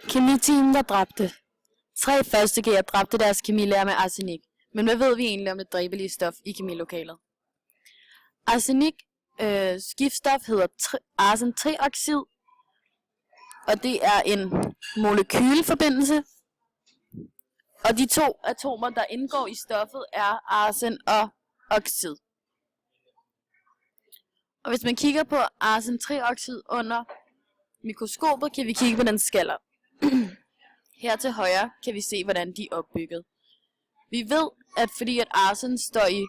Kemiteamet, der dræbte. 3 første G'er dræbte deres kemilærer med arsenik. Men hvad ved vi egentlig om det dræbelige stof i kemilokalet? Arsenik giftstof hedder arsentrioxid, og det er en molekylforbindelse. Og de 2 atomer, der indgår i stoffet, er arsen og oxid. Og hvis man kigger på arsentrioxid under mikroskopet, kan vi kigge på den skaller. Her til højre kan vi se, hvordan de er opbygget. Vi ved, at fordi at arsen står i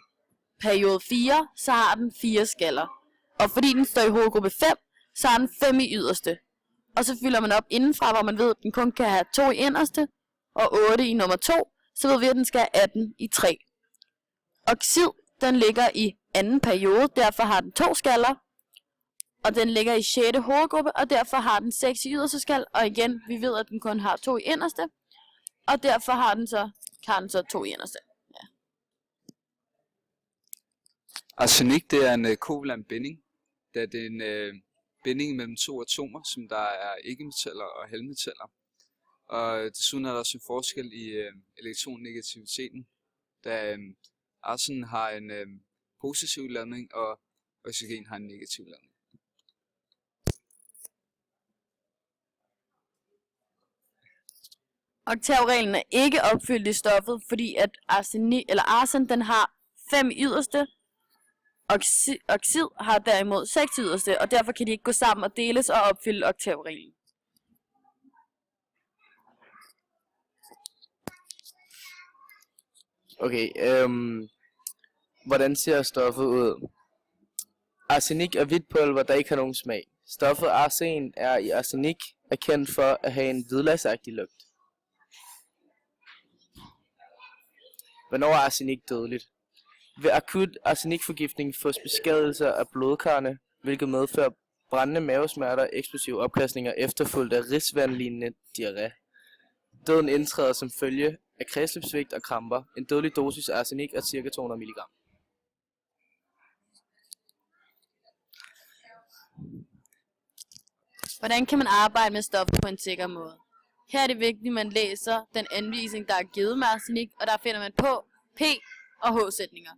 periode 4, så har den 4 skaller. Og fordi den står i hovedgruppe 5, så har den 5 i yderste. Og så fylder man op indenfra, hvor man ved, at den kun kan have 2 i inderste og 8 i nummer 2. Så ved vi, at den skal have 18 i 3. Oxid, den ligger i anden periode, derfor har den 2 skaller. Og den ligger i 6. hovedgruppe, og derfor har den 6 i yderste skal. Og igen, vi ved, at den kun har 2 i inderste. Og derfor har den så 2 i inderste. Ja. Arsenik, det er en kovalent binding. Det er en binding mellem 2 atomer, som der er ikke-metaller og halvmetaller. Og desuden er der også en forskel i elektronnegativiteten, da arsen har en positiv ladning, og oxygen har en negativ ladning. Oktavreglen er ikke opfyldt i stoffet, fordi at arsen den har 5 i yderste. Oxid har derimod 6 i yderste, og derfor kan de ikke gå sammen og deles og opfylde oktavreglen. Okay, hvordan ser stoffet ud? Arsenik er hvidt pulver, der ikke har nogen smag. Stoffet arsen er i arsenik er kendt for at have en hvidløgsagtig lugt. Hvornår er arsenik dødeligt? Ved akut arsenikforgiftning fås beskadigelser af blodkarrene, hvilket medfører brændende mavesmerter, eksplosive opkastninger efterfulgt af risvandlignende diarré. Døden indtræder som følge af kredsløbssvigt og kramper. En dødelig dosis af arsenik er ca. 200 mg. Hvordan kan man arbejde med stoffet på en sikker måde? Her er det vigtigt, at man læser den anvisning, der er givet med arsenik, og der finder man på P- og H-sætninger.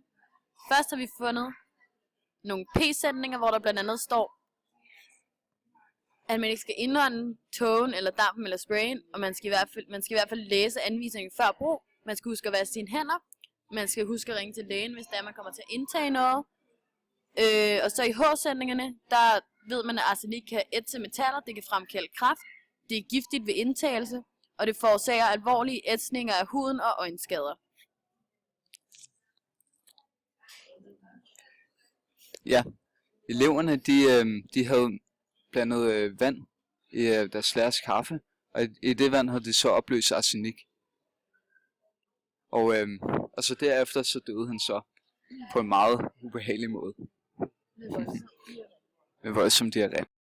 Først har vi fundet nogle P-sætninger, hvor der blandt andet står, at man ikke skal indånde tågen eller dampen eller sprayen, og man skal i hvert fald læse anvisningen før brug. Man skal huske at vaske sine hænder. Man skal huske at ringe til lægen, hvis man kommer til at indtage noget. Og så i H-sætningerne, der ved man, at arsenik kan ætse metaller, det kan fremkalde kræft, det er giftigt ved indtagelse, og det forårsager alvorlige ætsninger af huden og øjenskader. Ja, eleverne de havde blandet vand i deres lærers kaffe, og i det vand havde de så opløst arsenik. Og så derefter så døde han så på en meget ubehagelig måde. Med voldsom diarré.